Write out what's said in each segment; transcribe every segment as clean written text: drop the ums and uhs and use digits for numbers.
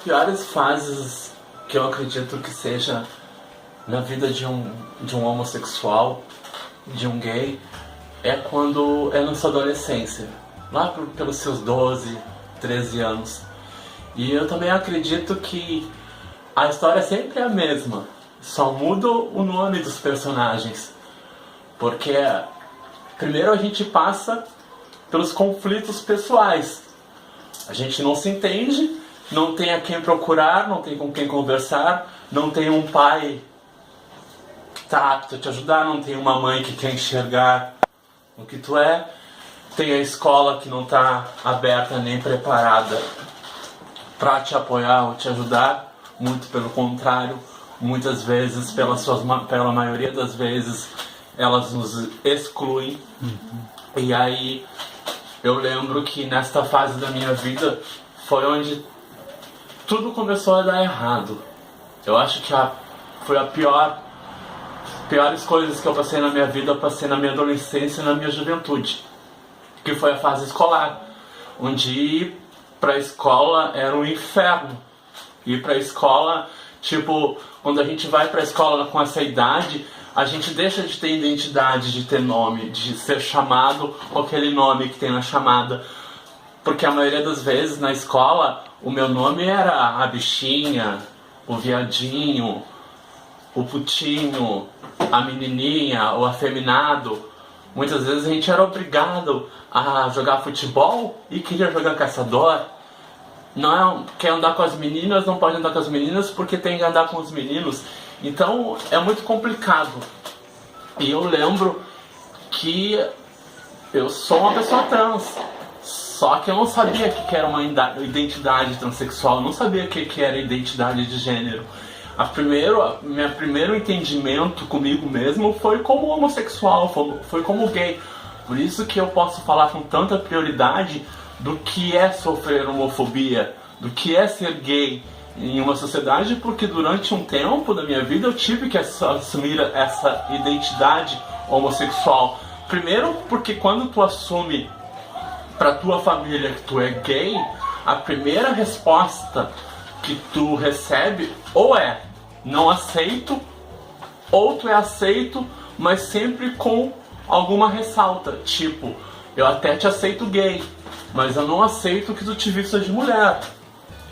piores fases que eu acredito que seja na vida de um homossexual, de um gay, é quando é na sua adolescência, lá pelos seus 12, 13 anos. E eu também acredito que a história sempre é a mesma, só muda o nome dos personagens. Porque primeiro a gente passa pelos conflitos pessoais. A gente não se entende, não tem a quem procurar, não tem com quem conversar, não tem um pai que está apto a te ajudar, não tem uma mãe que quer enxergar o que tu é, tem a escola que não está aberta nem preparada para te apoiar ou te ajudar, muito pelo contrário, muitas vezes, pela maioria das vezes, elas nos excluem. E aí eu lembro que nesta fase da minha vida foi onde tudo começou a dar errado. Eu acho que foi a piores coisas que eu passei na minha vida, eu passei na minha adolescência e na minha juventude, que foi a fase escolar, onde ir pra escola era um inferno. Ir pra escola, tipo, quando a gente vai pra escola com essa idade, a gente deixa de ter identidade, de ter nome, de ser chamado com aquele nome que tem na chamada. Porque a maioria das vezes na escola, o meu nome era a bichinha, o viadinho, o putinho, a menininha, o afeminado. Muitas vezes a gente era obrigado a jogar futebol e queria jogar caçador. Não quer andar com as meninas, não pode andar com as meninas porque tem que andar com os meninos. Então é muito complicado. E eu lembro que eu sou uma pessoa trans, só que eu não sabia o que era uma identidade transexual, eu não sabia o que era identidade de gênero. Meu primeiro entendimento comigo mesmo foi como homossexual, foi como gay. Por isso que eu posso falar com tanta prioridade do que é sofrer homofobia, do que é ser gay em uma sociedade, porque durante um tempo da minha vida eu tive que assumir essa identidade homossexual. Primeiro porque quando tu assume pra tua família que tu é gay, a primeira resposta que tu recebe ou é não aceito, ou tu é aceito, mas sempre com alguma ressalta, tipo, eu até te aceito gay, mas eu não aceito que tu te vista de mulher.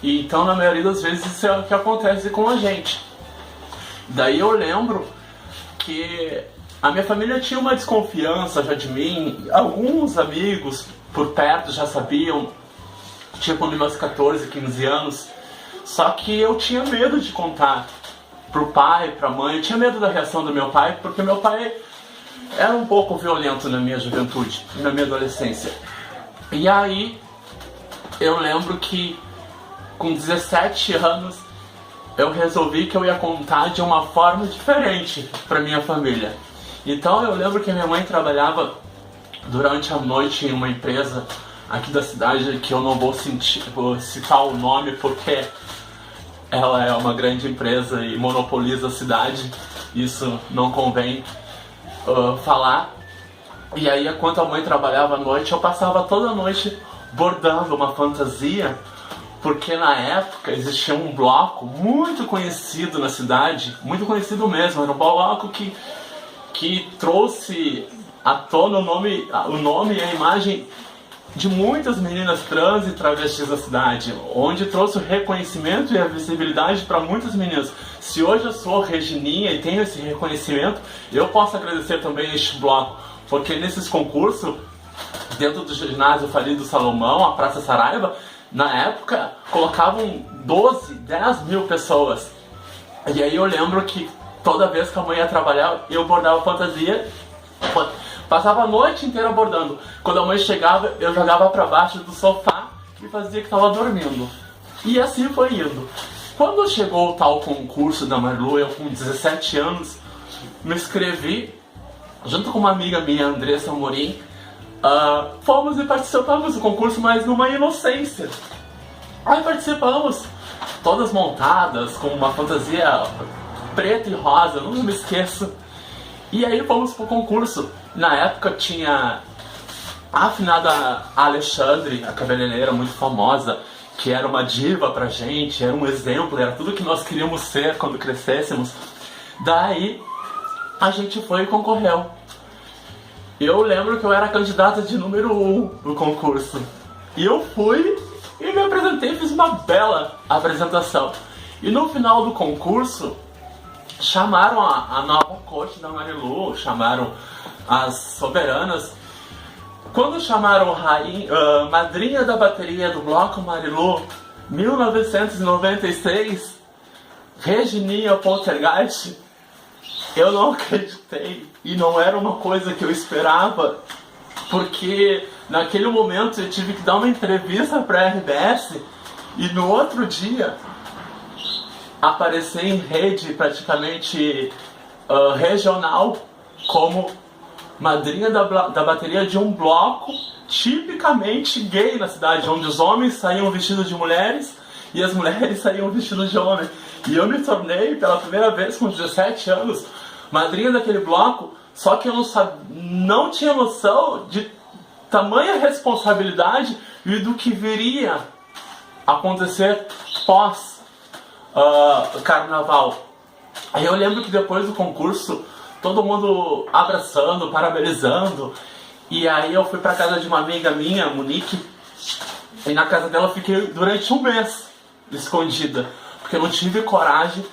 E então na maioria das vezes isso é o que acontece com a gente. Daí eu lembro que a minha família tinha uma desconfiança já de mim, alguns amigos por perto já sabiam, tipo nos meus 14, 15 anos, só que eu tinha medo de contar pro pai, pra mãe, eu tinha medo da reação do meu pai, porque meu pai era um pouco violento na minha juventude, na minha adolescência. E aí eu lembro que com 17 anos eu resolvi que eu ia contar de uma forma diferente pra minha família. Então eu lembro que a minha mãe trabalhava durante a noite em uma empresa aqui da cidade, que eu não vou citar o nome porque ela é uma grande empresa e monopoliza a cidade, isso não convém falar. E aí, enquanto a mãe trabalhava à noite, eu passava toda a noite bordando uma fantasia, porque na época existia um bloco muito conhecido na cidade, muito conhecido mesmo, era um bloco que trouxe à tona o nome e a imagem de muitas meninas trans e travestis da cidade, onde trouxe o reconhecimento e a visibilidade para muitas meninas. Se hoje eu sou Regininha e tenho esse reconhecimento, eu posso agradecer também a este bloco, porque nesses concursos, dentro do ginásio Falido Salomão, a Praça Saraiva, na época colocavam 12, 10 mil pessoas. E aí eu lembro que toda vez que a mãe ia trabalhar, eu bordava fantasia, passava a noite inteira bordando. Quando a mãe chegava, eu jogava pra baixo do sofá e fazia que estava dormindo. E assim foi indo. Quando chegou o tal concurso da Marlu, eu com 17 anos, me inscrevi junto com uma amiga minha, Andressa Amorim. Fomos e participamos do concurso, mas numa inocência. Aí participamos, todas montadas, com uma fantasia preta e rosa, não me esqueço. E aí fomos pro concurso. Na época tinha a afinada Alexandre, a cabeleireira muito famosa, que era uma diva pra gente, era um exemplo, era tudo que nós queríamos ser quando crescêssemos. Daí a gente foi e concorreu. Eu lembro que eu era a candidata de número 1 no concurso. E eu fui e me apresentei, fiz uma bela apresentação. E no final do concurso, chamaram a nova coach da Marilu, chamaram as soberanas. Quando chamaram madrinha da bateria do Bloco Marilu, 1996, Regininha Poltergeist, eu não acreditei. E não era uma coisa que eu esperava, porque naquele momento eu tive que dar uma entrevista para a RBS e no outro dia aparecer em rede praticamente regional como madrinha da bateria de um bloco tipicamente gay na cidade, onde os homens saíam vestidos de mulheres e as mulheres saíam vestidas de homens. E eu me tornei, pela primeira vez com 17 anos, madrinha daquele bloco, só que eu não tinha noção de tamanha responsabilidade e do que viria a acontecer pós carnaval. Aí eu lembro que depois do concurso, todo mundo abraçando, parabenizando, e aí eu fui pra casa de uma amiga minha, Monique, e na casa dela eu fiquei durante um mês escondida, porque eu não tive coragem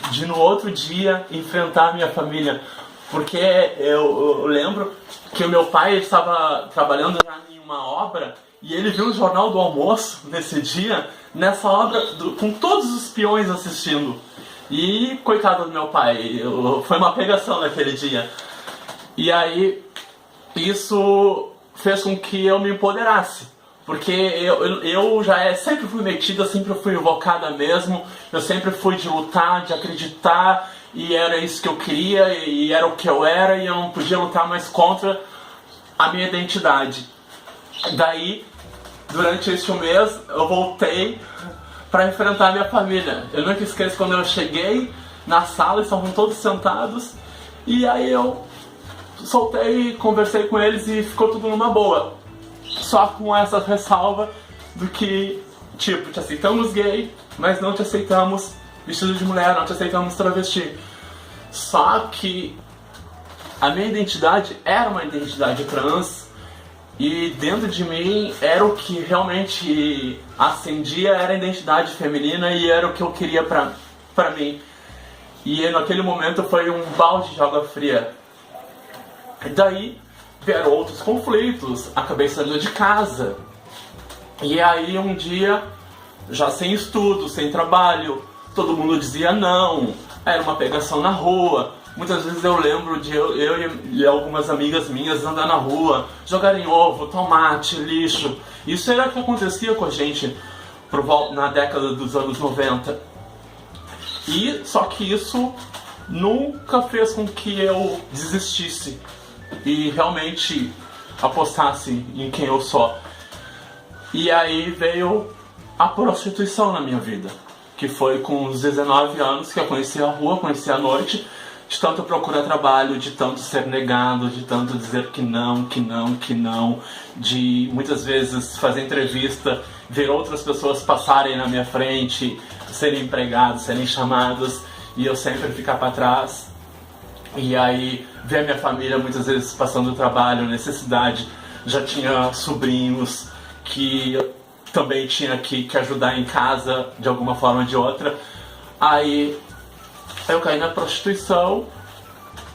de no outro dia enfrentar a minha família, porque eu lembro que o meu pai estava trabalhando já em uma obra e ele viu o Jornal do Almoço nesse dia, nessa obra, com todos os peões assistindo. E coitado do meu pai, foi uma pegação naquele dia. E aí isso fez com que eu me empoderasse, porque eu já sempre fui metida, sempre fui invocada mesmo, eu sempre fui de lutar, de acreditar, e era isso que eu queria, e era o que eu era, e eu não podia lutar mais contra a minha identidade. Daí, durante este mês, eu voltei para enfrentar a minha família. Eu nunca esqueço quando eu cheguei na sala, estavam todos sentados, e aí eu soltei, conversei com eles e ficou tudo numa boa. Só com essa ressalva do que, tipo, te aceitamos gay, mas não te aceitamos vestido de mulher, não te aceitamos travesti. Só que a minha identidade era uma identidade trans, e dentro de mim era o que realmente acendia, era a identidade feminina, e era o que eu queria pra mim. E naquele momento foi um balde de água fria. E daí vieram outros conflitos, acabei saindo de casa. E aí um dia, já sem estudo, sem trabalho, todo mundo dizia não, era uma pegação na rua. Muitas vezes eu lembro de eu e algumas amigas minhas andar na rua, jogarem ovo, tomate, lixo. Isso era o que acontecia com a gente na década dos anos 90. E só que isso nunca fez com que eu desistisse e realmente apostasse em quem eu sou. E aí veio a prostituição na minha vida, que foi com os 19 anos que eu conheci a rua, conheci a noite, de tanto procurar trabalho, de tanto ser negado, de tanto dizer que não, de muitas vezes fazer entrevista, ver outras pessoas passarem na minha frente, serem empregados, serem chamados, e eu sempre ficar para trás. E aí ver a minha família muitas vezes passando trabalho, necessidade. Já tinha sobrinhos que eu também tinha que ajudar em casa de alguma forma ou de outra. Aí eu caí na prostituição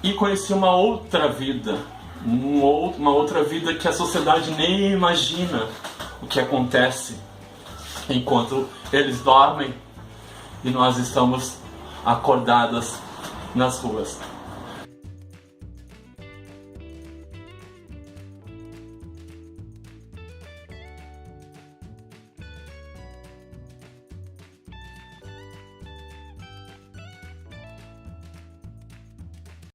e conheci uma outra vida, uma outra vida que a sociedade nem imagina o que acontece enquanto eles dormem e nós estamos acordadas nas ruas.